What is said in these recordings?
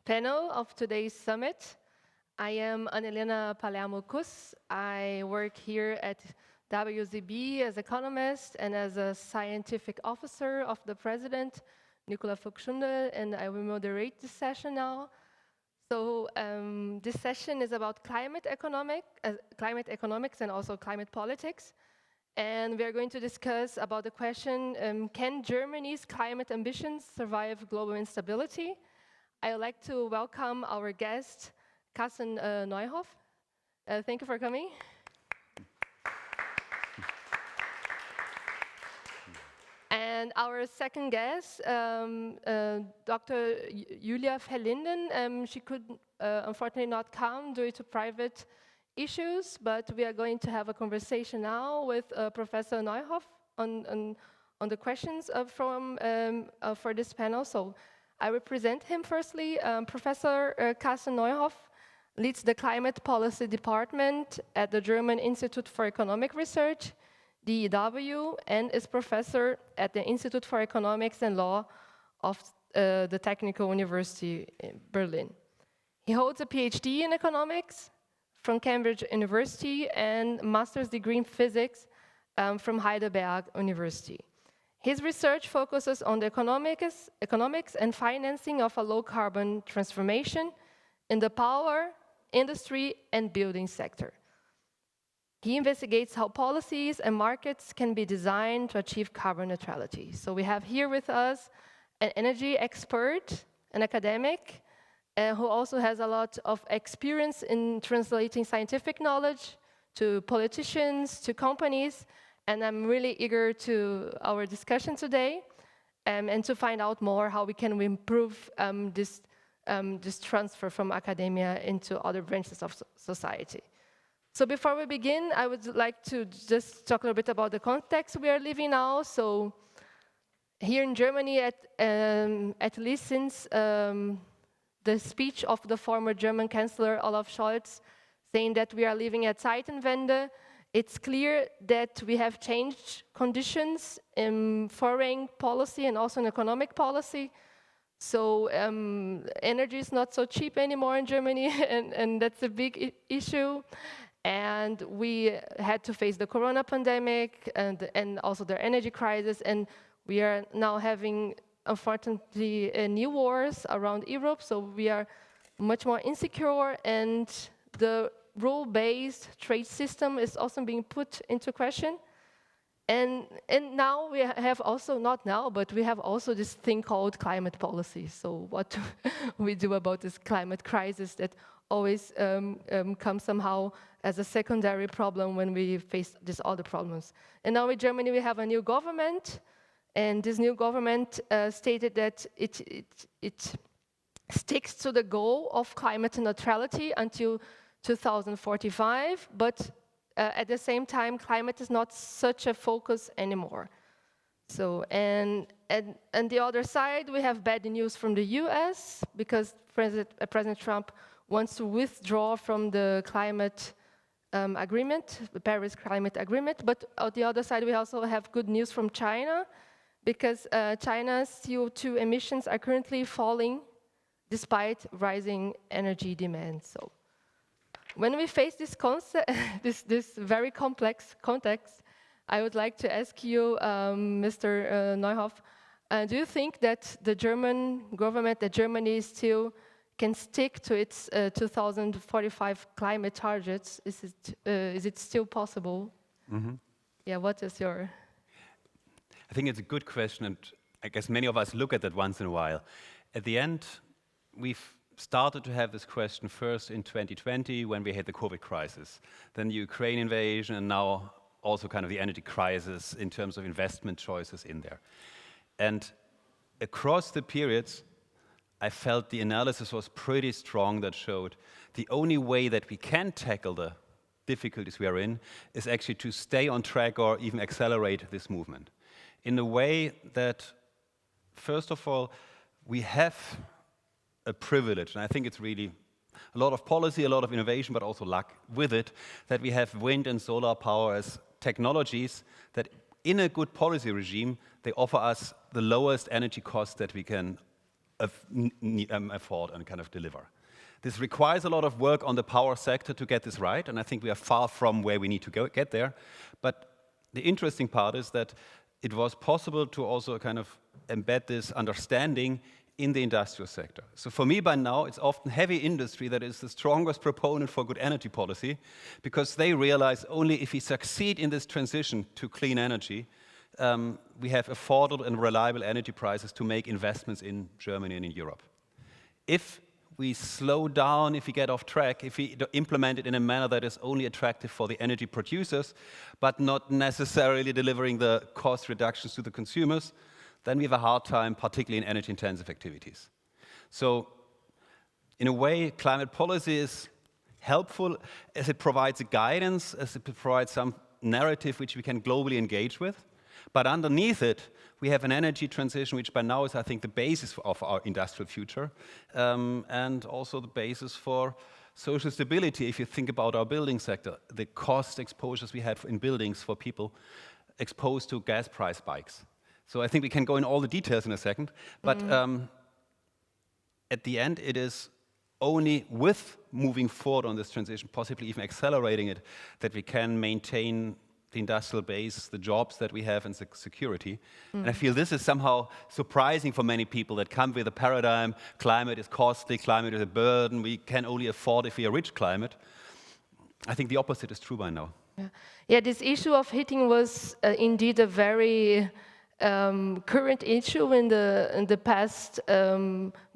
panel of today's summit. I am Helena Palermo Kuss. I work here at WZB as economist and as a scientific officer of the president, Nicola Fuchstunde, and I will moderate this session now. So this session is about climate economics and also climate politics. And we are going to discuss about the question, can Germany's climate ambitions survive global instability? I would like to welcome our guest, Karsten Neuhoff. Thank you for coming. And our second guest, Dr. Julia Verlinden. She could unfortunately not come due to private issues, but we are going to have a conversation now with Professor Neuhoff on the questions for this panel. So I will present him firstly. Professor Karsten Neuhoff leads the Climate Policy Department at the German Institute for Economic Research, DIW, and is professor at the Institute for Economics and Law of the Technical University in Berlin. He holds a PhD in economics from Cambridge University and master's degree in physics from Heidelberg University. His research focuses on the economics and financing of a low-carbon transformation in the power, industry, and building sector. He investigates how policies and markets can be designed to achieve carbon neutrality. So we have here with us an energy expert, an academic, who also has a lot of experience in translating scientific knowledge to politicians, to companies, and I'm really eager to our discussion today and to find out more how we can improve this transfer from academia into other branches of society. So before we begin, I would like to just talk a little bit about the context we are living now. So here in Germany, at least since the speech of the former German Chancellor Olaf Scholz saying that we are living at Zeitenwende, it's clear that we have changed conditions in foreign policy and also in economic policy. So energy is not so cheap anymore in Germany, and that's a big issue. And we had to face the corona pandemic and also the energy crisis, and we are now having, unfortunately, new wars around Europe, so we are much more insecure, and the rule-based trade system is also being put into question. And now we have also, not now, but we have also this thing called climate policy. So what do we do about this climate crisis that always comes somehow as a secondary problem when we face these other problems. And now in Germany we have a new government, and this new government stated that it sticks to the goal of climate neutrality until 2045, but at the same time, climate is not such a focus anymore. So, and the other side, we have bad news from the US, because President Trump wants to withdraw from the climate agreement, the Paris Climate Agreement. But on the other side, we also have good news from China, because China's CO2 emissions are currently falling despite rising energy demand. So when we face this concept, this very complex context, I would like to ask you, Mr. Neuhoff, do you think that the German government, that Germany still can stick to its 2045 climate targets? Is it still possible? Mm-hmm. Yeah, what is your... I think it's a good question, and I guess many of us look at that once in a while. At the end, we've started to have this question first in 2020 when we had the COVID crisis, then the Ukraine invasion, and now also kind of the energy crisis in terms of investment choices in there. And across the periods, I felt the analysis was pretty strong that showed the only way that we can tackle the difficulties we are in is actually to stay on track or even accelerate this movement. In a way that, first of all, we have a privilege, and I think it's really a lot of policy, a lot of innovation, but also luck with it, that we have wind and solar power as technologies that in a good policy regime, they offer us the lowest energy cost that we can afford and kind of deliver. This requires a lot of work on the power sector to get this right, and I think we are far from where we need to get there. But the interesting part is that it was possible to also kind of embed this understanding in the industrial sector. So for me, by now, it's often heavy industry that is the strongest proponent for good energy policy, because they realize only if we succeed in this transition to clean energy, we have affordable and reliable energy prices to make investments in Germany and in Europe. If we slow down, if we get off track, if we implement it in a manner that is only attractive for the energy producers, but not necessarily delivering the cost reductions to the consumers, then we have a hard time, particularly in energy-intensive activities. So, in a way, climate policy is helpful as it provides a guidance, as it provides some narrative which we can globally engage with. But underneath it, we have an energy transition, which by now is, I think, the basis of our industrial future, and also the basis for social stability. If you think about our building sector, the cost exposures we had in buildings for people exposed to gas price spikes. So I think we can go in all the details in a second, but at the end, it is only with moving forward on this transition, possibly even accelerating it, that we can maintain the industrial base, the jobs that we have, and security. And I feel this is somehow surprising for many people that come with a paradigm, climate is costly, climate is a burden, we can only afford if we are rich climate. I think the opposite is true by now. Yeah, this issue of heating was indeed a very current issue in the past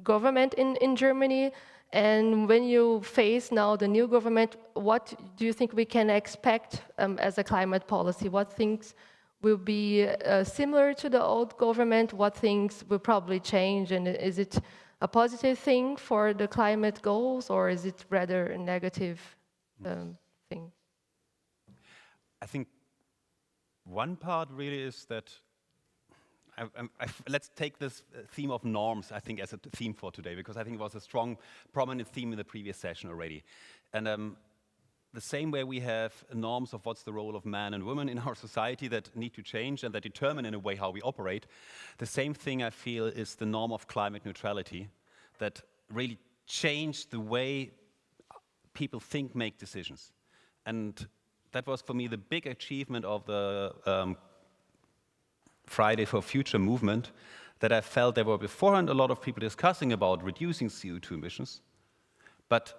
government in Germany. And when you face now the new government, what do you think we can expect as a climate policy? What things will be similar to the old government? What things will probably change? And is it a positive thing for the climate goals, or is it rather a negative thing? I think one part really is that let's take this theme of norms, I think, as a theme for today, because I think it was a strong, prominent theme in the previous session already. And the same way we have norms of what's the role of man and woman in our society that need to change and that determine in a way how we operate, the same thing I feel is the norm of climate neutrality that really changed the way people think, make decisions. And that was for me the big achievement of the Friday for Future movement, that I felt there were beforehand a lot of people discussing about reducing CO2 emissions, but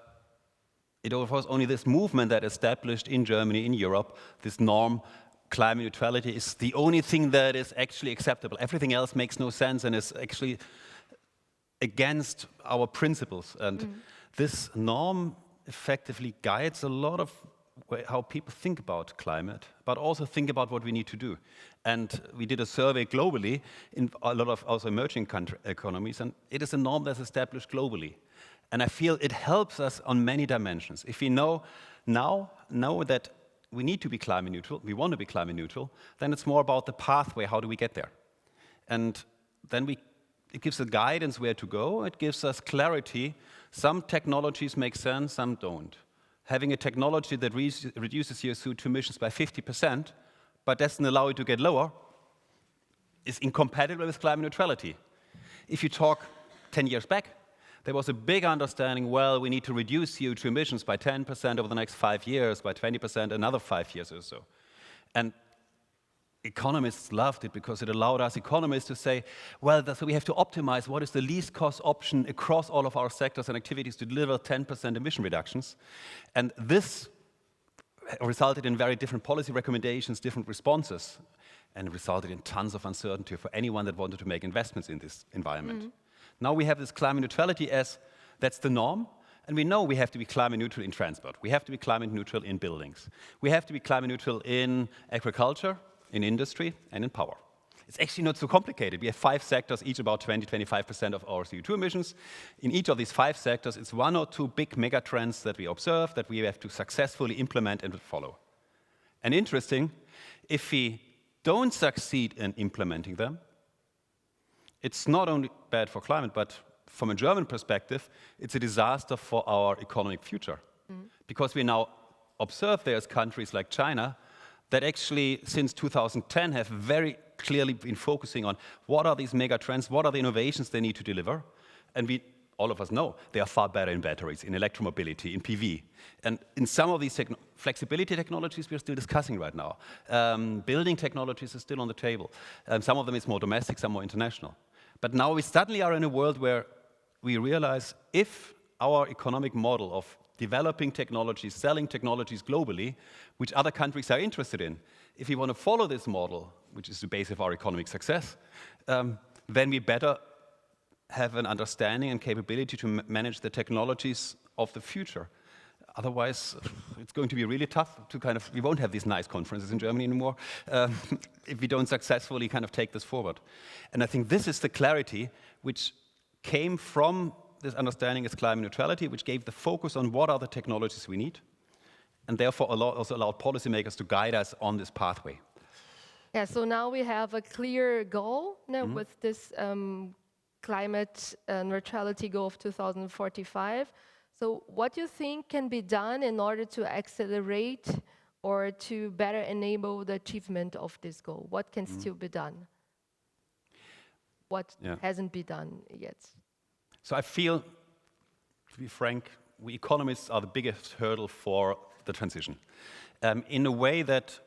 it was only this movement that established in Germany, in Europe, this norm, climate neutrality is the only thing that is actually acceptable. Everything else makes no sense and is actually against our principles. And this norm effectively guides a lot of how people think about climate, but also think about what we need to do. And we did a survey globally in a lot of also emerging economies, and it is a norm that's established globally. And I feel it helps us on many dimensions. If we know that we need to be climate neutral, we want to be climate neutral, then it's more about the pathway, how do we get there? And then it gives a guidance where to go, it gives us clarity. Some technologies make sense, some don't. Having a technology that reduces CO2 emissions by 50%, but doesn't allow it to get lower, is incompatible with climate neutrality. If you talk 10 years back, there was a big understanding, well, we need to reduce CO2 emissions by 10% over the next 5 years, by 20% another 5 years or so. And economists loved it because it allowed us economists to say, well, so we have to optimize what is the least cost option across all of our sectors and activities to deliver 10% emission reductions. And this resulted in very different policy recommendations, different responses, and resulted in tons of uncertainty for anyone that wanted to make investments in this environment. Now we have this climate neutrality as that's the norm, and we know we have to be climate neutral in transport. We have to be climate neutral in buildings. We have to be climate neutral in agriculture, in industry, and in power. It's actually not so complicated. We have 5 sectors, each about 20–25% of our CO2 emissions. In each of these 5 sectors, it's 1 or 2 big mega trends that we observe that we have to successfully implement and follow. And interesting, if we don't succeed in implementing them, it's not only bad for climate, but from a German perspective, it's a disaster for our economic future. Because we now observe there's countries like China that actually, since 2010, have very clearly been focusing on what are these mega trends, what are the innovations they need to deliver, And all of us know they are far better in batteries, in electromobility, in PV. And in some of these flexibility technologies we're still discussing right now. Building technologies is still on the table. Some of them is more domestic, some more international. But now we suddenly are in a world where we realize if our economic model of developing technologies, selling technologies globally, which other countries are interested in, if we want to follow this model, which is the base of our economic success, then we better have an understanding and capability to manage the technologies of the future. Otherwise, it's going to be really tough to we won't have these nice conferences in Germany anymore if we don't successfully take this forward. And I think this is the clarity which came from this understanding as climate neutrality, which gave the focus on what are the technologies we need, and therefore also allowed policymakers to guide us on this pathway. Yeah, so now we have a clear goal with this climate neutrality goal of 2045. So what do you think can be done in order to accelerate or to better enable the achievement of this goal? What can still be done? What hasn't been done yet? So I feel, to be frank, we economists are the biggest hurdle for the transition. In a way that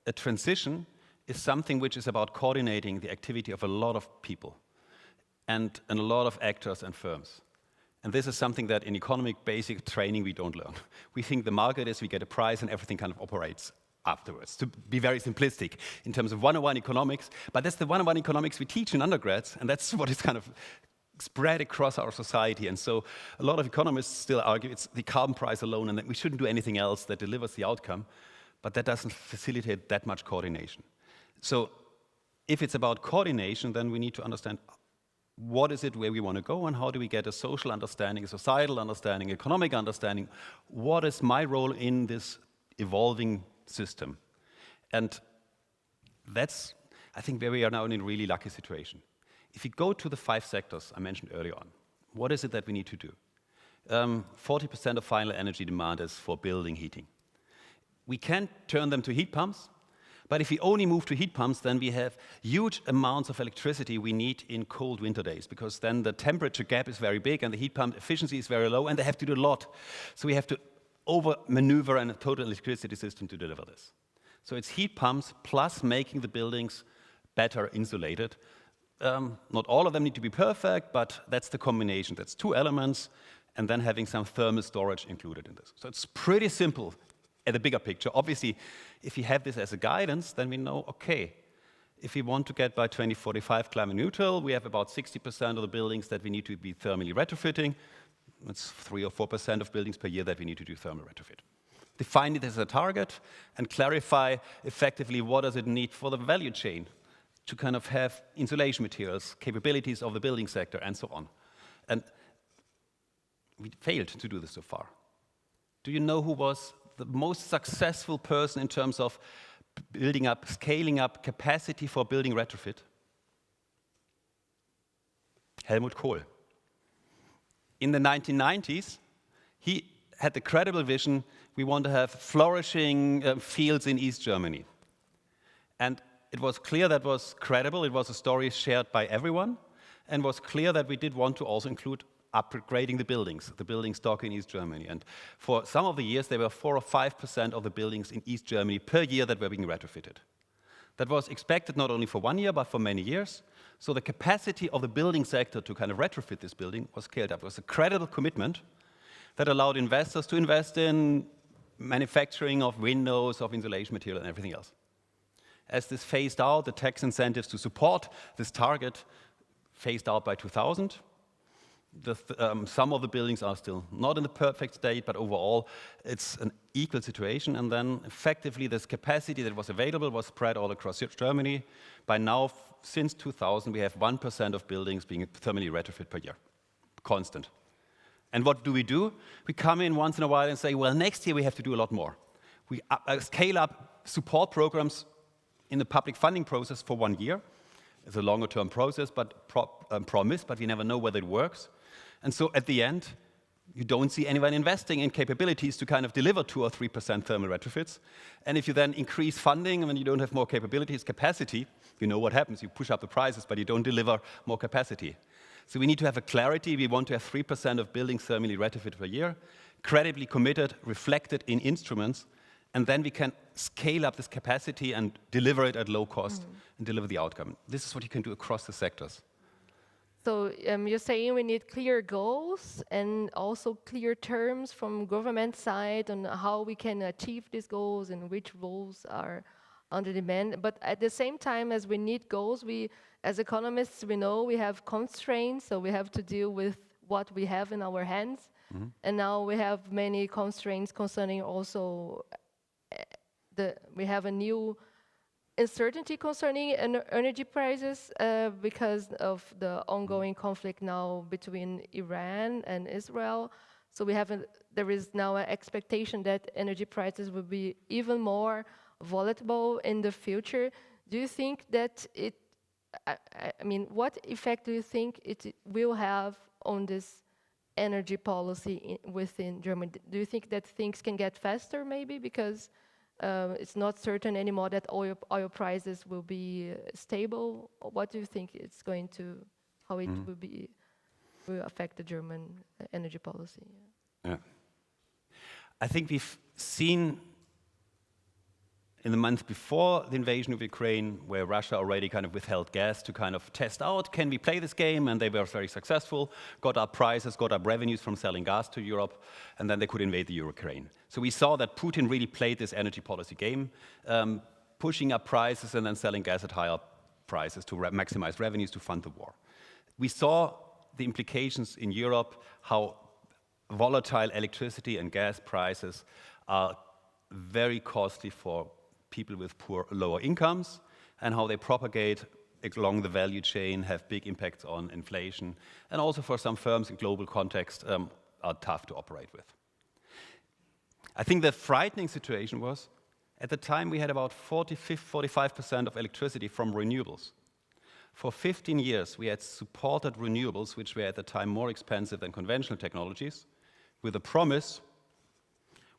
a transition is something which is about coordinating the activity of a lot of people and a lot of actors and firms. And this is something that in economic basic training we don't learn. We think the market is we get a price and everything operates afterwards, to be very simplistic in terms of one-on-one economics. But that's the one-on-one economics we teach in undergrads, and that's what is spread across our society. And so a lot of economists still argue it's the carbon price alone and that we shouldn't do anything else that delivers the outcome, but that doesn't facilitate that much coordination. So if it's about coordination, then we need to understand what is it where we want to go and how do we get a social understanding, a societal understanding, economic understanding. What is my role in this evolving system? And that's, I think, where we are now in a really lucky situation. If you go to the 5 sectors I mentioned earlier on, what is it that we need to do? 40% of final energy demand is for building heating. We can turn them to heat pumps, but if we only move to heat pumps, then we have huge amounts of electricity we need in cold winter days, because then the temperature gap is very big and the heat pump efficiency is very low and they have to do a lot. So we have to over-maneuver in a total electricity system to deliver this. So it's heat pumps plus making the buildings better insulated. Not all of them need to be perfect, but that's the combination. That's 2 elements, and then having some thermal storage included in this. So it's pretty simple at the bigger picture. Obviously, if you have this as a guidance, then we know, okay, if we want to get by 2045 climate neutral, we have about 60% of the buildings that we need to be thermally retrofitting. That's 3 or 4% of buildings per year that we need to do thermal retrofit. Define it as a target and clarify effectively what does it need for the value chain to have insulation materials, capabilities of the building sector, and so on. And we failed to do this so far. Do you know who was the most successful person in terms of scaling up capacity for building retrofit? Helmut Kohl. In the 1990s, he had the credible vision, we want to have flourishing fields in East Germany. And it was clear that was credible, it was a story shared by everyone, and was clear that we did want to also include upgrading the building stock in East Germany. And for some of the years, there were 4 or 5% of the buildings in East Germany per year that were being retrofitted. That was expected not only for 1 year, but for many years. So the capacity of the building sector to retrofit this building was scaled up. It was a credible commitment that allowed investors to invest in manufacturing of windows, of insulation material, and everything else. As this phased out, the tax incentives to support this target phased out by 2000. Some of the buildings are still not in the perfect state, but overall it's an equal situation. And then effectively this capacity that was available was spread all across Germany. By now, since 2000, we have 1% of buildings being thermally retrofit per year, constant. And what do? We come in once in a while and say, well, next year we have to do a lot more. We scale up support programs in the public funding process for 1 year. It's a longer-term process, but promise, but we never know whether it works. And so at the end, you don't see anyone investing in capabilities to deliver 2 or 3% thermal retrofits. And if you then increase funding and you don't have more capabilities, capacity, you know what happens. You push up the prices, but you don't deliver more capacity. So we need to have a clarity. We want to have 3% of buildings thermally retrofit per year, credibly committed, reflected in instruments, and then we can scale up this capacity and deliver it at low cost and deliver the outcome. This is what you can do across the sectors. So you're saying we need clear goals and also clear terms from government side on how we can achieve these goals and which roles are under demand. But at the same time as we need goals, we, as economists, we know we have constraints, so we have to deal with what we have in our hands. And now we have many constraints concerning also we have a new uncertainty concerning energy prices because of the ongoing conflict now between Iran and Israel. So there is now an expectation that energy prices will be even more volatile in the future. Do you think that I mean, what effect do you think it will have on this energy policy within Germany? Do you think that things can get faster maybe because it's not certain anymore that oil prices will be stable? What do you think it's going to, how it will affect the German energy policy? Yeah. I think we've seen in the month before the invasion of Ukraine, where Russia already kind of withheld gas to kind of test out, can we play this game? And they were very successful, got up prices, got up revenues from selling gas to Europe, and then they could invade the Ukraine. So we saw that Putin really played this energy policy game, pushing up prices and then selling gas at higher prices to maximize revenues to fund the war. We saw the implications in Europe, how volatile electricity and gas prices are very costly for people with lower incomes, and how they propagate along the value chain, have big impacts on inflation, and also for some firms in global context are tough to operate with. I think the frightening situation was, at the time we had about 45% of electricity from renewables. For 15 years we had supported renewables, which were at the time more expensive than conventional technologies, with the promise,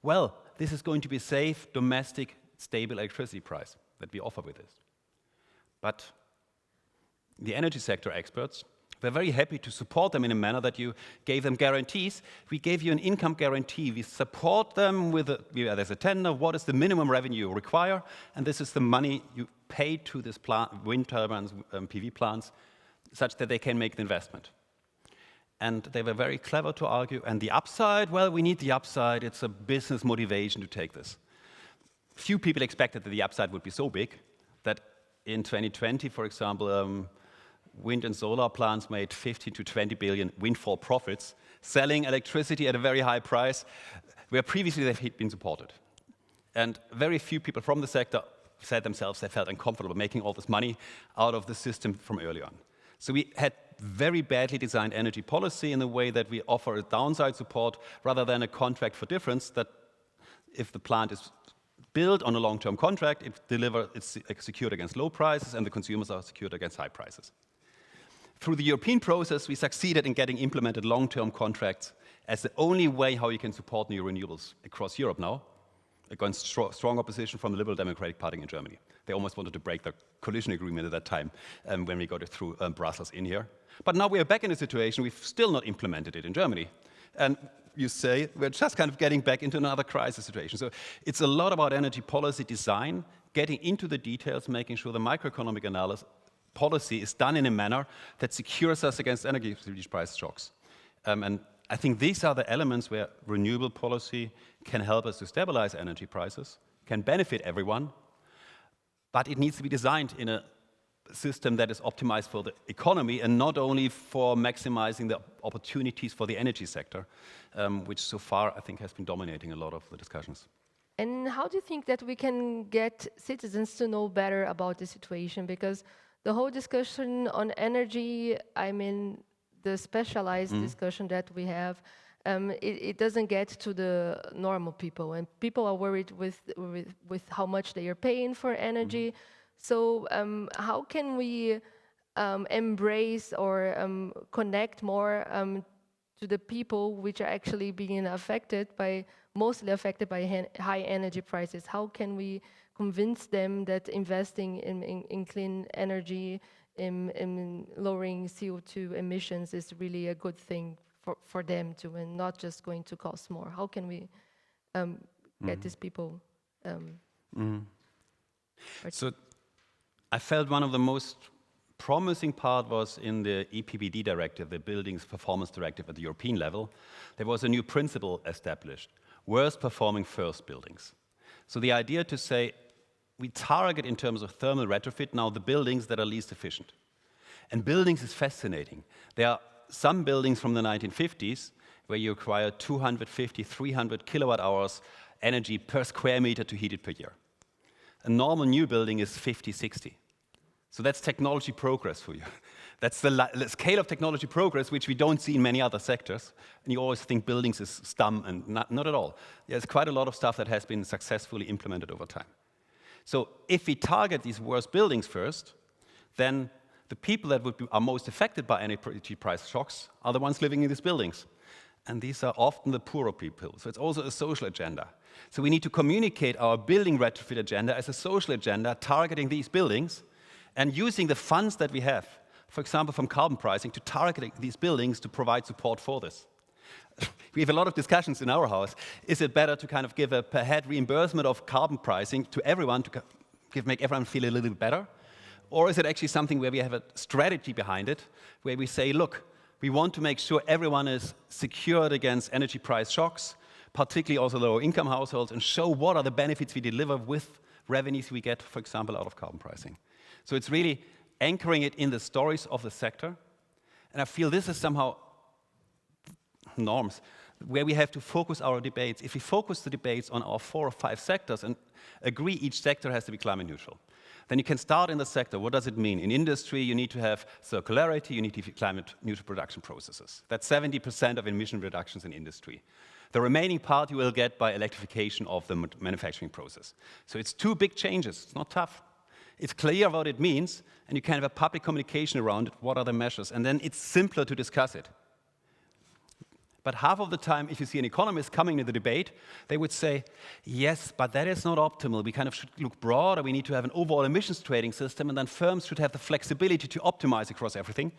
well, this is going to be safe, domestic, stable electricity price that we offer with this. But the energy sector experts were very happy to support them in a manner that you gave them guarantees. We gave you an income guarantee. We support them with there's a tender, what is the minimum revenue you require, and this is the money you pay to this plant, wind turbines, PV plants, such that they can make the investment. And they were very clever to argue, and the upside, well, we need the upside, it's a business motivation to take this. Few people expected that the upside would be so big that in 2020, for example, wind and solar plants made 50 to 20 billion windfall profits, selling electricity at a very high price, where previously they've been supported. And very few people from the sector said themselves they felt uncomfortable making all this money out of the system from early on. So we had very badly designed energy policy in the way that we offer a downside support rather than a contract for difference, that if the plant is built on a long-term contract, it's secured against low prices and the consumers are secured against high prices. Through the European process, we succeeded in getting implemented long-term contracts as the only way how you can support new renewables across Europe now, against strong opposition from the Liberal Democratic Party in Germany. They almost wanted to break the coalition agreement at that time when we got it through Brussels in here. But now we are back in a situation, we've still not implemented it in Germany. And you say we're just kind of getting back into another crisis situation. So it's a lot about energy policy design, getting into the details, making sure the microeconomic analysis policy is done in a manner that secures us against energy price shocks. And I think these are the elements where renewable policy can help us to stabilize energy prices, can benefit everyone, but it needs to be designed in a system that is optimized for the economy and not only for maximizing the opportunities for the energy sector, which so far I think has been dominating a lot of the discussions. And how do you think that we can get citizens to know better about the situation? Because the whole discussion on energy, I mean, the specialized discussion that we have, it doesn't get to the normal people, and people are worried with how much they are paying for energy. So how can we embrace or connect more to the people which are actually being mostly affected by high energy prices? How can we convince them that investing in clean energy in lowering CO2 emissions is really a good thing for them too, and not just going to cost more. How can we get these people? So I felt one of the most promising part was in the EPBD directive, the Buildings Performance Directive at the European level. There was a new principle established, worst performing first buildings. So the idea to say, we target in terms of thermal retrofit now the buildings that are least efficient. And buildings is fascinating. There are some buildings from the 1950s where you require 250, 300 kilowatt hours energy per square meter to heat it per year. A normal new building is 50, 60. So that's technology progress for you. That's the scale of technology progress which we don't see in many other sectors. And you always think buildings is dumb, and not at all. There's quite a lot of stuff that has been successfully implemented over time. So if we target these worst buildings first, then the people that are most affected by energy price shocks are the ones living in these buildings. And these are often the poorer people. So it's also a social agenda. So we need to communicate our building retrofit agenda as a social agenda targeting these buildings and using the funds that we have, for example, from carbon pricing, to target these buildings to provide support for this. We have a lot of discussions in our house. Is it better to kind of give a per head reimbursement of carbon pricing to everyone to make everyone feel a little bit better? Or is it actually something where we have a strategy behind it, where we say, look, we want to make sure everyone is secured against energy price shocks, particularly also lower income households, and show what are the benefits we deliver with revenues we get, for example, out of carbon pricing. So it's really anchoring it in the stories of the sector. And I feel this is somehow norms where we have to focus our debates. If we focus the debates on our 4 or 5 sectors and agree each sector has to be climate neutral, then you can start in the sector. What does it mean? In industry, you need to have circularity, you need to have climate neutral production processes. That's 70% of emission reductions in industry. The remaining part you will get by electrification of the manufacturing process. So it's 2 big changes. It's not tough. It's clear what it means, and you can have a public communication around it. What are the measures? And then it's simpler to discuss it. But half of the time, if you see an economist coming to the debate, they would say, yes, but that is not optimal. We kind of should look broader. We need to have an overall emissions trading system, and then firms should have the flexibility to optimize across everything.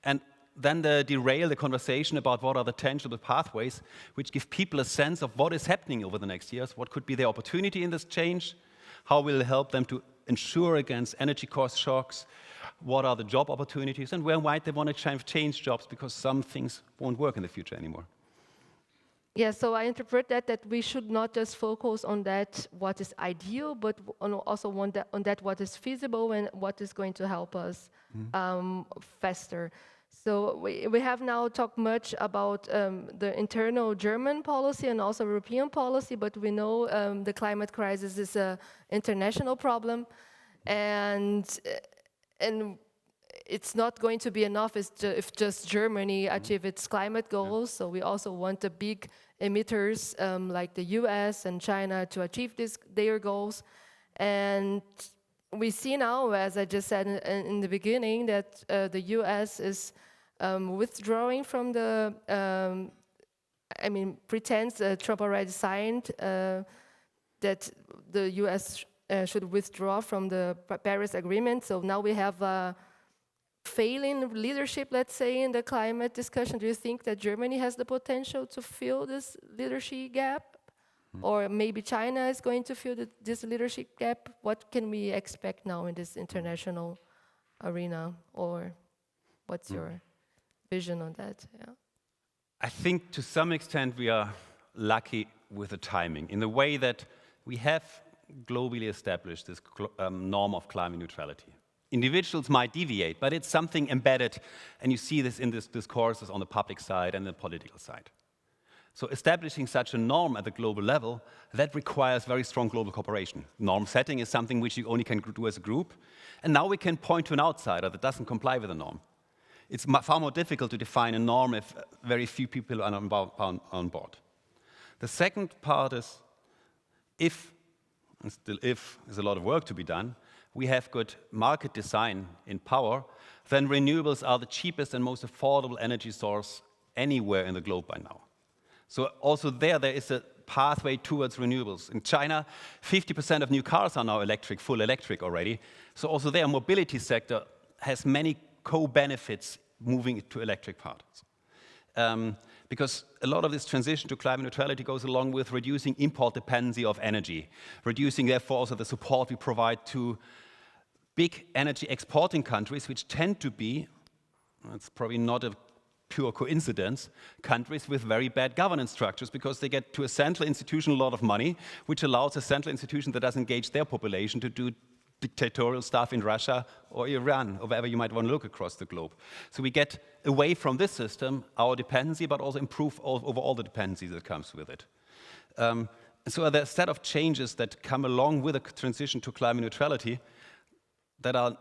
And then they derail the conversation about what are the tangible pathways, which give people a sense of what is happening over the next years, what could be the opportunity in this change, how will it help them to ensure against energy cost shocks, what are the job opportunities, and where might they want to change jobs because some things won't work in the future anymore. Yeah, so I interpret that we should not just focus on that what is ideal, but also on that what is feasible and what is going to help us faster. So we have now talked much about the internal German policy and also European policy, but we know the climate crisis is an international problem, and it's not going to be enough if just Germany achieve its climate goals. So we also want the big emitters like the US and China to achieve their goals. And we see now, as I just said in the beginning, that the US is withdrawing from the, pretends Trump already signed that the US should withdraw from the Paris Agreement. So now we have a failing leadership, let's say, in the climate discussion. Do you think that Germany has the potential to fill this leadership gap? Or maybe China is going to fill this leadership gap? What can we expect now in this international arena? Or what's your vision on that? Yeah. I think to some extent we are lucky with the timing in the way that we have globally established this norm of climate neutrality. Individuals might deviate, but it's something embedded, and you see this in this discourses on the public side and the political side. So establishing such a norm at the global level, that requires very strong global cooperation. Norm setting is something which you only can do as a group, and now we can point to an outsider that doesn't comply with the norm. It's far more difficult to define a norm if very few people are on board. The second part is, if, and still if, there's a lot of work to be done, we have good market design in power, then renewables are the cheapest and most affordable energy source anywhere in the globe by now. So also there is a pathway towards renewables. In China, 50% of new cars are now electric, full electric already. So also there, mobility sector has many co-benefits moving to electric cars. Because a lot of this transition to climate neutrality goes along with reducing import dependency of energy, reducing therefore also the support we provide to big energy exporting countries, which tend to be, it's probably not a pure coincidence, countries with very bad governance structures, because they get to a central institution a lot of money, which allows a central institution that doesn't engage their population to do dictatorial stuff in Russia or Iran, or wherever you might want to look across the globe. So we get away from this system, our dependency, but also improve over all the dependencies that comes with it. So there are a set of changes that come along with a transition to climate neutrality that are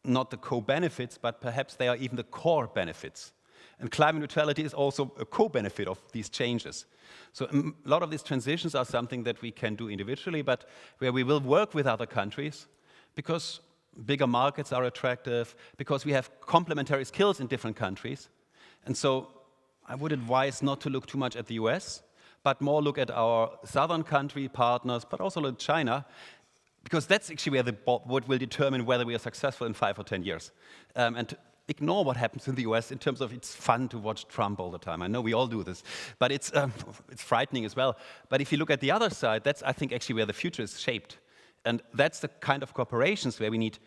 not the co-benefits, but perhaps they are even the core benefits. And climate neutrality is also a co-benefit of these changes. So a lot of these transitions are something that we can do individually, but where we will work with other countries, because bigger markets are attractive, because we have complementary skills in different countries. And so I would advise not to look too much at the US, but more look at our southern country partners, but also at China, because that's actually where what will determine whether we are successful in 5 or 10 years. And ignore what happens in the US in terms of it's fun to watch Trump all the time. I know we all do this, but it's frightening as well. But if you look at the other side, that's, I think, actually where the future is shaped. And that's the kind of cooperations where we need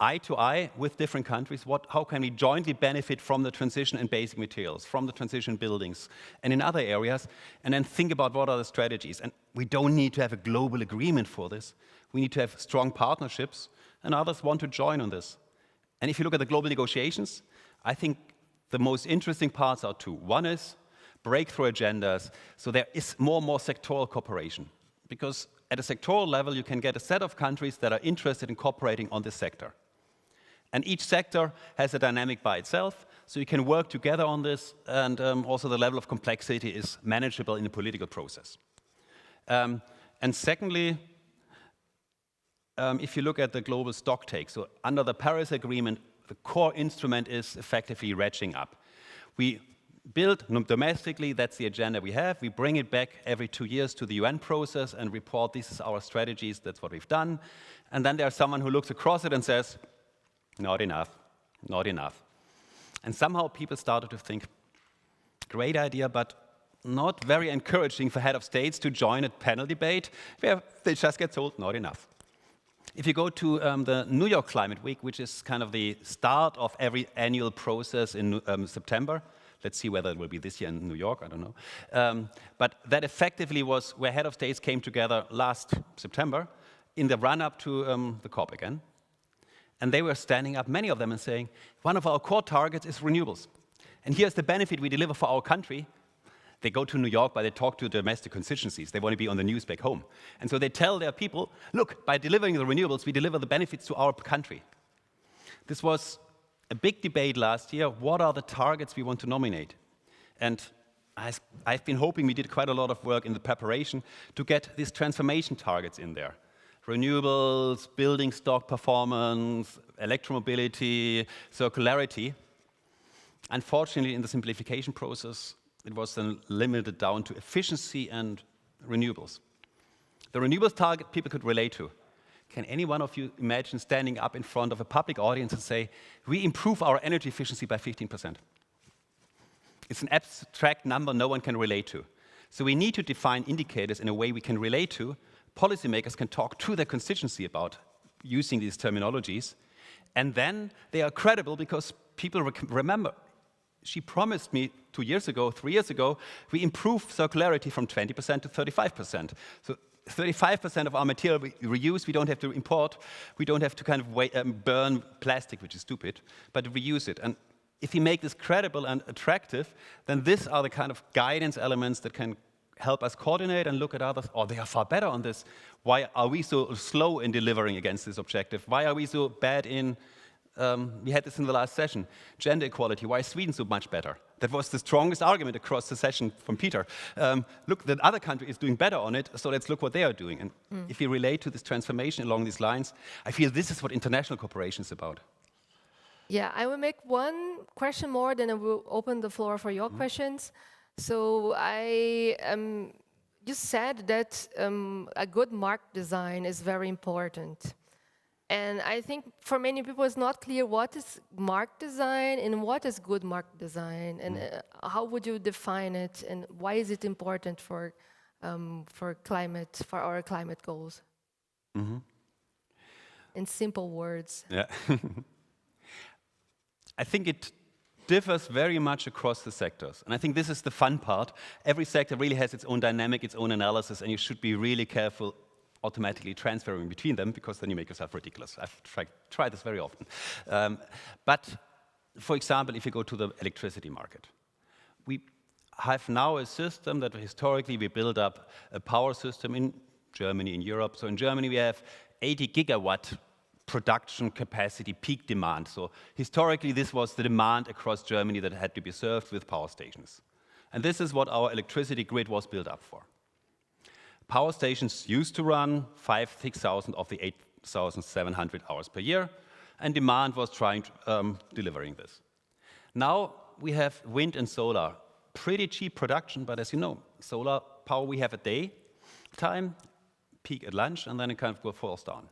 eye to eye with different countries. How can we jointly benefit from the transition in basic materials, from the transition buildings, and in other areas, and then think about what are the strategies. And we don't need to have a global agreement for this. We need to have strong partnerships, and others want to join on this. And if you look at the global negotiations, I think the most interesting parts are two. One is breakthrough agendas, so there is more and more sectoral cooperation. Because at a sectoral level, you can get a set of countries that are interested in cooperating on this sector. And each sector has a dynamic by itself, so you can work together on this, and also the level of complexity is manageable in the political process. And secondly, if you look at the global stocktake, so under the Paris Agreement, the core instrument is effectively ratcheting up. We build domestically, that's the agenda we have. We bring it back every 2 years to the UN process and report, this is our strategies, that's what we've done. And then there's someone who looks across it and says, not enough, not enough. And somehow people started to think, great idea, but not very encouraging for head of states to join a panel debate where they just get told, not enough. If you go to the New York Climate Week, which is kind of the start of every annual process in September, let's see whether it will be this year in New York, I don't know. But that effectively was where head of states came together last September in the run-up to the COP again. And they were standing up, many of them, and saying, one of our core targets is renewables. And here's the benefit we deliver for our country. They go to New York, but they talk to domestic constituencies. They want to be on the news back home. And so they tell their people, look, by delivering the renewables, we deliver the benefits to our country. This was a big debate last year. What are the targets we want to nominate? And I've been hoping, we did quite a lot of work in the preparation to get these transformation targets in there. Renewables, building stock performance, electromobility, circularity. Unfortunately, in the simplification process, it was then limited down to efficiency and renewables. The renewables target people could relate to. Can any one of you imagine standing up in front of a public audience and say, we improve our energy efficiency by 15%? It's an abstract number no one can relate to. So we need to define indicators in a way we can relate to. Policymakers can talk to their constituency about using these terminologies. And then they are credible because people remember, she promised me 2 years ago, 3 years ago, we improve circularity from 20% to 35%. So 35% of our material we reuse, we don't have to import, we don't have to kind of burn plastic, which is stupid, but reuse it. And if we make this credible and attractive, then these are the kind of guidance elements that can help us coordinate and look at others. Oh, they are far better on this. Why are we so slow in delivering against this objective? Why are we so bad in, we had this in the last session, gender equality. Why is Sweden so much better? That was the strongest argument across the session from Peter. Look, the other country is doing better on it, so let's look what they are doing. And if we relate to this transformation along these lines, I feel this is what international cooperation is about. Yeah, I will make one question more, then I will open the floor for your questions. So I you said that a good market design is very important. And I think for many people it's not clear what is market design and what is good market design, and how would you define it, and why is it important for our climate goals? In simple words. Yeah. I think it differs very much across the sectors. And I think this is the fun part. Every sector really has its own dynamic, its own analysis, and you should be really careful automatically transferring between them, because then you make yourself ridiculous. I've tried this very often. But for example, if you go to the electricity market, we have now a system that historically we build up a power system in Germany, in Europe. So in Germany we have 80 gigawatt production capacity, peak demand. So historically this was the demand across Germany that had to be served with power stations. And this is what our electricity grid was built up for. Power stations used to run 6,000 of the 8,700 hours per year, and demand was delivering this. Now we have wind and solar, pretty cheap production, but as you know, solar power we have a day time, peak at lunch, and then it kind of falls down.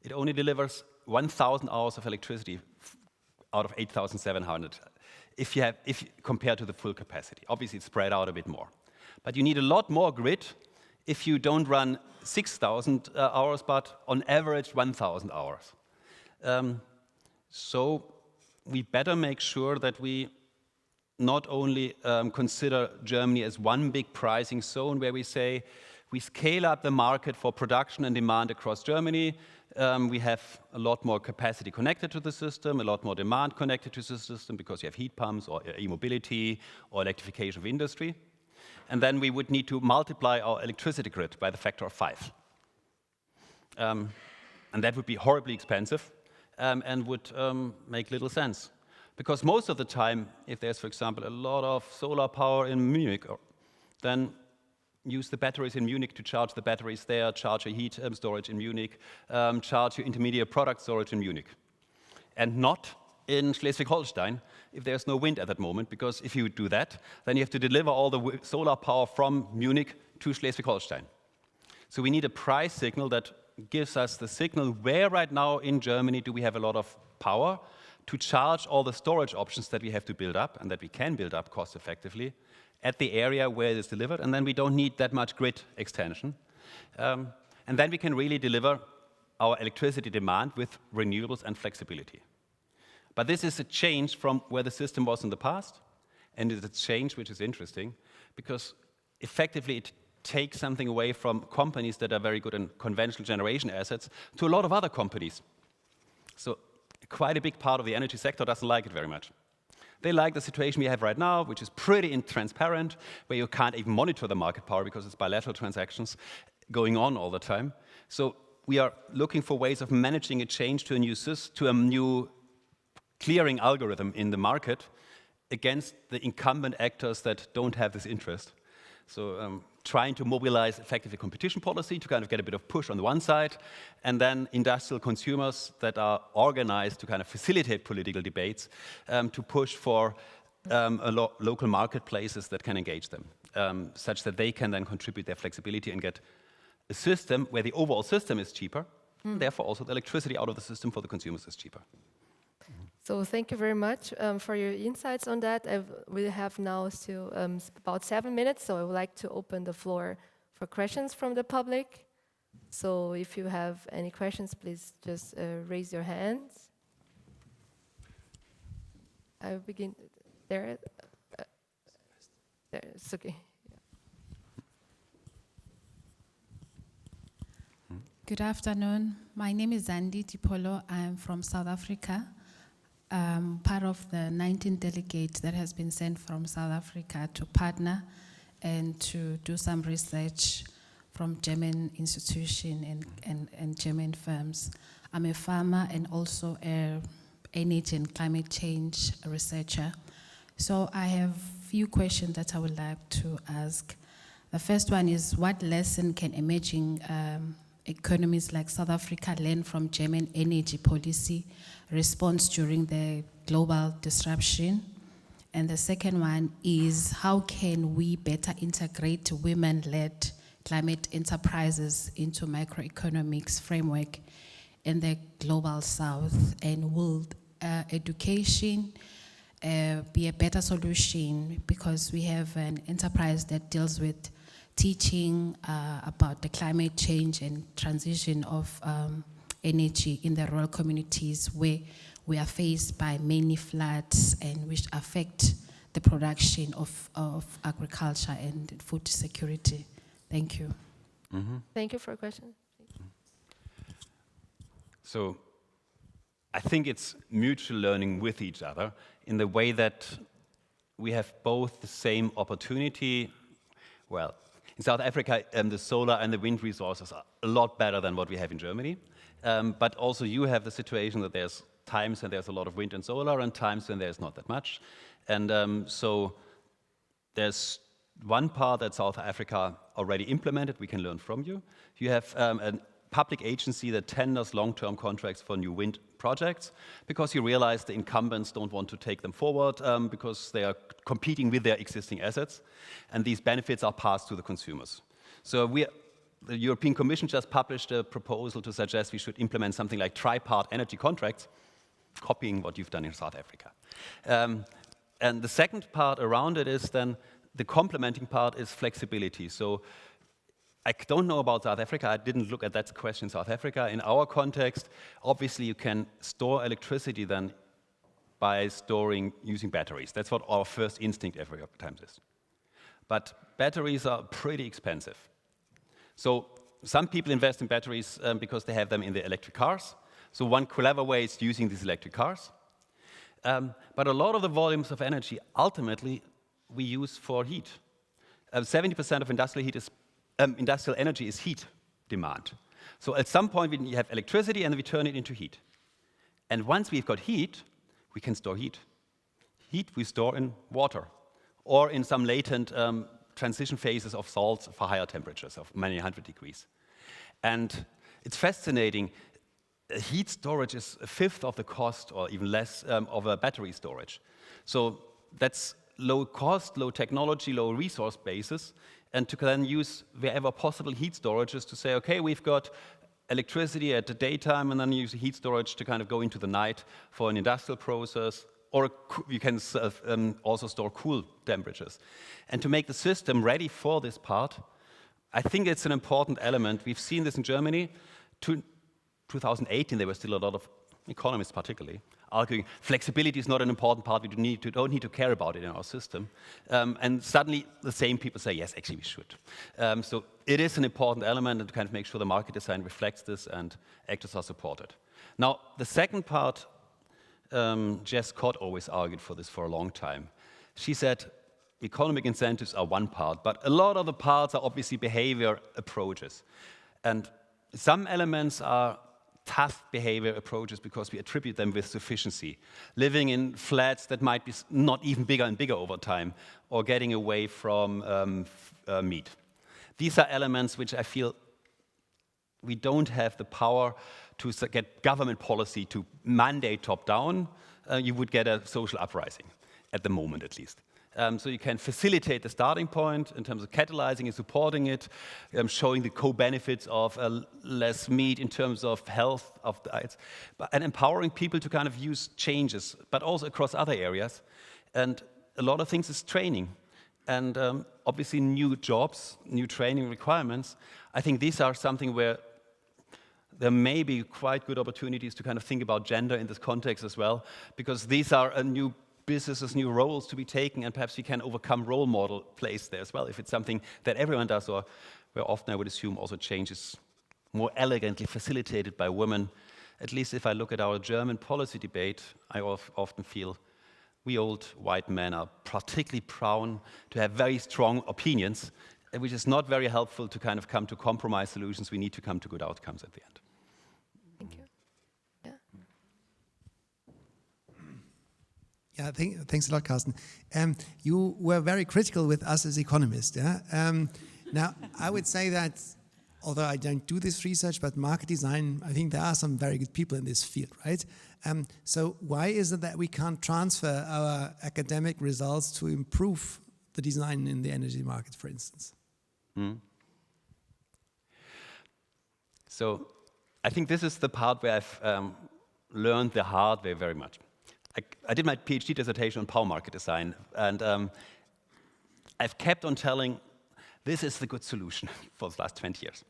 It only delivers 1,000 hours of electricity out of 8,700 if compared to the full capacity. Obviously, it's spread out a bit more. But you need a lot more grid if you don't run 6,000 hours, but on average 1,000 hours. So we better make sure that we not only consider Germany as one big pricing zone where we say we scale up the market for production and demand across Germany. We have a lot more capacity connected to the system, a lot more demand connected to the system because you have heat pumps or e-mobility or electrification of industry. And then we would need to multiply our electricity grid by the factor of 5. And that would be horribly expensive and would make little sense. Because most of the time, if there's, for example, a lot of solar power in Munich, then use the batteries in Munich to charge the batteries there, charge your heat storage in Munich, charge your intermediate product storage in Munich. And not in Schleswig-Holstein if there's no wind at that moment, because if you do that, then you have to deliver all the solar power from Munich to Schleswig-Holstein. So we need a price signal that gives us the signal where right now in Germany do we have a lot of power to charge all the storage options that we have to build up and that we can build up cost effectively at the area where it is delivered, and then we don't need that much grid extension. And then we can really deliver our electricity demand with renewables and flexibility. But this is a change from where the system was in the past, and it's a change which is interesting, because effectively it takes something away from companies that are very good in conventional generation assets to a lot of other companies. So quite a big part of the energy sector doesn't like it very much. They like the situation we have right now, which is pretty intransparent, where you can't even monitor the market power because it's bilateral transactions going on all the time. So we are looking for ways of managing a change to a new clearing algorithm in the market against the incumbent actors that don't have this interest. So trying to mobilize effectively competition policy to kind of get a bit of push on the one side, and then industrial consumers that are organized to kind of facilitate political debates to push for local marketplaces that can engage them, such that they can then contribute their flexibility and get a system where the overall system is cheaper, therefore also the electricity out of the system for the consumers is cheaper. So thank you very much for your insights on that. We have now still about 7 minutes, so I would like to open the floor for questions from the public. So if you have any questions, please just raise your hands. I will begin there. There, it's okay. Good afternoon. My name is Zandi Tipolo. I am from South Africa. Part of the 19 delegates that has been sent from South Africa to partner and to do some research from German institutions and German firms. I'm a farmer and also an energy and climate change researcher. So I have a few questions that I would like to ask. The first one is, what lesson can emerging economies like South Africa learn from German energy policy response during the global disruption? And the second one is, how can we better integrate women-led climate enterprises into microeconomics framework? in the global south? And will education be a better solution, because we have an enterprise that deals with teaching about the climate change and transition of energy in the rural communities where we are faced by many floods and which affect the production of agriculture and food security. Thank you. Mm-hmm. Thank you for your question. So I think it's mutual learning with each other in the way that we have both the same opportunity. Well, in South Africa, the solar and the wind resources are a lot better than what we have in Germany. But also you have the situation that there's times when there's a lot of wind and solar and times when there's not that much. And so there's one part that South Africa already implemented, we can learn from you. You have a public agency that tenders long-term contracts for new wind projects because you realize the incumbents don't want to take them forward because they are competing with their existing assets, and these benefits are passed to the consumers. So the European Commission just published a proposal to suggest we should implement something like tripart energy contracts, copying what you've done in South Africa. And the second part around it is then the complementing part is flexibility. So I don't know about South Africa. I didn't look at that question in South Africa. In our context, obviously you can store electricity then by using batteries. That's what our first instinct every time is. But batteries are pretty expensive. So some people invest in batteries because they have them in their electric cars. So one clever way is using these electric cars. But a lot of the volumes of energy, ultimately, we use for heat. 70% of industrial energy is heat demand. So at some point, we have electricity, and then we turn it into heat. And once we've got heat, we can store heat. Heat we store in water, or in some latent transition phases of salts for higher temperatures of many 100 degrees. And it's fascinating. Heat storage is a fifth of the cost, or even less, of a battery storage. So that's low cost, low technology, low resource basis, and to then use wherever possible heat storages to say, okay, we've got electricity at the daytime, and then use heat storage to kind of go into the night for an industrial process, or you can also store cool temperatures. And to make the system ready for this part, I think it's an important element. We've seen this in Germany. 2018, there were still a lot of economists particularly arguing flexibility is not an important part, we don't need to care about it in our system. And suddenly the same people say, yes, actually we should. So it is an important element, and to kind of make sure the market design reflects this and actors are supported. Now, the second part, Jess Cott always argued for this for a long time. She said economic incentives are one part, but a lot of the parts are obviously behavior approaches. And some elements are tough behavior approaches because we attribute them with sufficiency. Living in flats that might be not even bigger and bigger over time, or getting away from meat. These are elements which I feel we don't have the power to get government policy to mandate top-down. You would get a social uprising, at the moment at least. So you can facilitate the starting point in terms of catalyzing and supporting it, showing the co-benefits of less meat in terms of health of diets, and empowering people to kind of use changes, but also across other areas. And a lot of things is training. And obviously new jobs, new training requirements. I think these are something where there may be quite good opportunities to kind of think about gender in this context as well, because these are new businesses, new roles to be taken, and perhaps we can overcome role model place there as well, if it's something that everyone does, or where often I would assume also change is more elegantly facilitated by women. At least if I look at our German policy debate, I often feel we old white men are particularly prone to have very strong opinions, which is not very helpful to kind of come to compromise solutions. We need to come to good outcomes at the end. Thank you. Yeah. Yeah, thanks a lot, Karsten. You were very critical with us as economists. Yeah? Now, I would say that, although I don't do this research, but market design, I think there are some very good people in this field, right? So why is it that we can't transfer our academic results to improve the design in the energy market, for instance? So I think this is the part where I've learned the hard way very much. I did my PhD dissertation on power market design, and I've kept on telling this is the good solution for the last 20 years.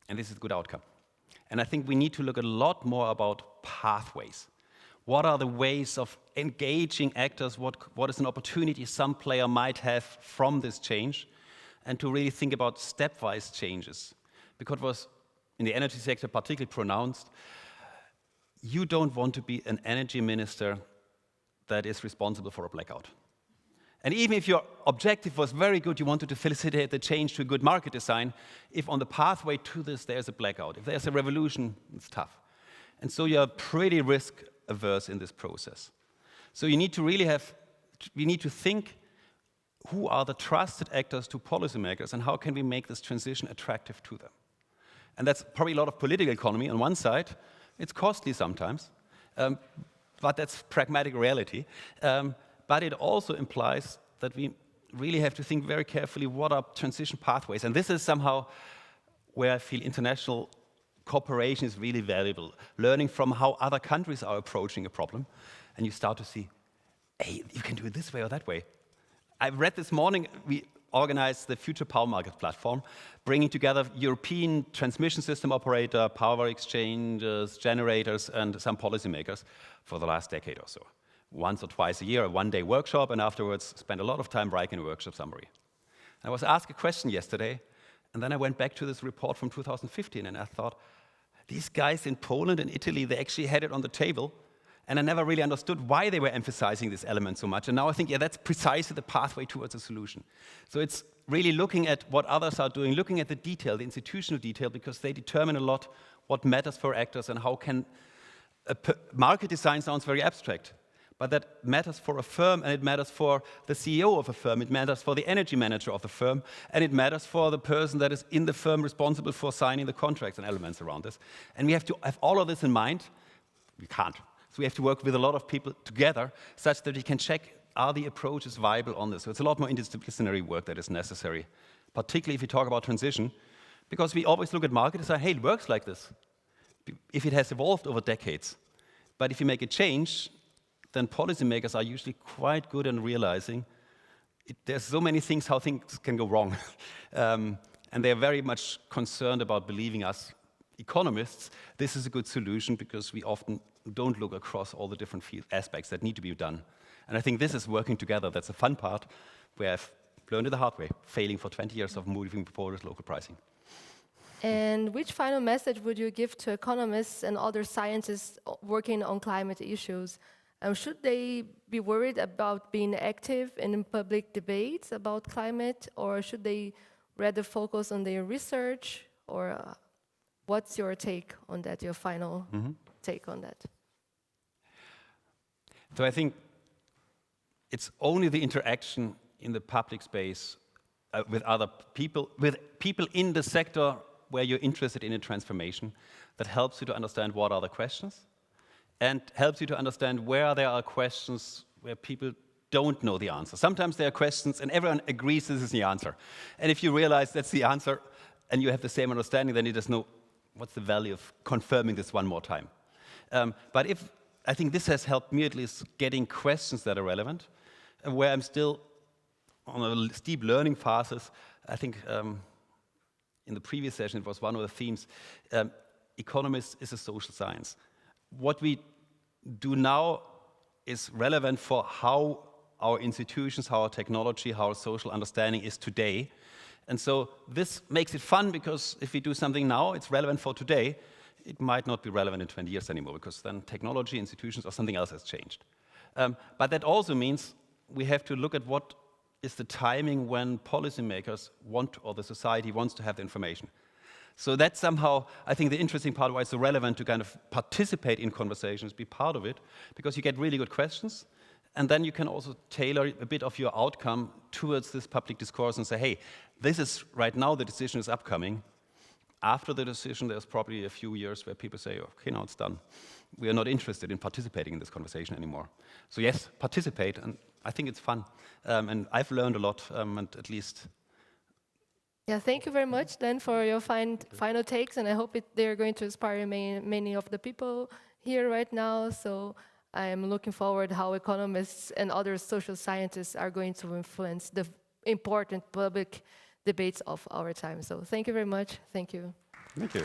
And this is a good outcome. And I think we need to look a lot more about pathways. What are the ways of engaging actors? What is an opportunity some player might have from this change? And to really think about stepwise changes. Because it was, in the energy sector, particularly pronounced, you don't want to be an energy minister that is responsible for a blackout. And even if your objective was very good, you wanted to facilitate the change to a good market design, if on the pathway to this there's a blackout, if there's a revolution, it's tough. And so you're pretty risk averse in this process. So you need to really we need to think who are the trusted actors to policymakers and how can we make this transition attractive to them. And that's probably a lot of political economy on one side. It's costly sometimes, but that's pragmatic reality. But it also implies that we really have to think very carefully what are transition pathways. And this is somehow where I feel international cooperation is really valuable. Learning from how other countries are approaching a problem. And you start to see, hey, you can do it this way or that way. I read this morning, we organized the Future Power Market Platform, bringing together European transmission system operator, power exchanges, generators, and some policymakers for the last decade or so. Once or twice a year, a one-day workshop, and afterwards spend a lot of time writing a workshop summary. I was asked a question yesterday, and then I went back to this report from 2015, and I thought, these guys in Poland and Italy, they actually had it on the table, and I never really understood why they were emphasizing this element so much. And now I think, yeah, that's precisely the pathway towards a solution. So it's really looking at what others are doing, looking at the detail, the institutional detail, because they determine a lot what matters for actors and how can market design sounds very abstract. But that matters for a firm, and it matters for the CEO of a firm, it matters for the energy manager of the firm, and it matters for the person that is in the firm responsible for signing the contracts and elements around this. And we have to have all of this in mind. We can't. So we have to work with a lot of people together such that we can check, are the approaches viable on this? So it's a lot more interdisciplinary work that is necessary, particularly if we talk about transition, because we always look at market and say, hey, it works like this, if it has evolved over decades. But if you make a change, then policymakers are usually quite good in realizing there's so many things, how things can go wrong. And they're very much concerned about believing us economists, this is a good solution because we often don't look across all the different aspects that need to be done. And I think this is working together. That's a fun part where I've learned it the hard way, failing for 20 years of moving forward with local pricing. And which final message would you give to economists and other scientists working on climate issues? Should they be worried about being active in public debates about climate, or should they rather focus on their research? Or what's your take on that, your final take on that? So I think it's only the interaction in the public space with other people, with people in the sector where you're interested in a transformation, that helps you to understand what are the questions, and helps you to understand where there are questions where people don't know the answer. Sometimes there are questions and everyone agrees this is the answer. And if you realize that's the answer and you have the same understanding, then you just know what's the value of confirming this one more time. But I think this has helped me at least getting questions that are relevant, and where I'm still on a steep learning phases. I think in the previous session it was one of the themes, economists is a social science. What we do now is relevant for how our institutions, how our technology, how our social understanding is today. And so this makes it fun, because if we do something now, it's relevant for today. It might not be relevant in 20 years anymore, because then technology, institutions, or something else has changed. But that also means we have to look at what is the timing when policymakers want, or the society wants to have the information. So that's somehow, I think, the interesting part why it's so relevant to kind of participate in conversations, be part of it, because you get really good questions, and then you can also tailor a bit of your outcome towards this public discourse and say, hey, this is right now, the decision is upcoming. After the decision, there's probably a few years where people say, okay, now it's done. We are not interested in participating in this conversation anymore. So yes, participate, and I think it's fun. And I've learned a lot, and at least Yeah, thank you very much then for your final takes, and I hope they're going to inspire many of the people here right now. So I'm looking forward how economists and other social scientists are going to influence the important public debates of our time. So thank you very much. Thank you. Thank you.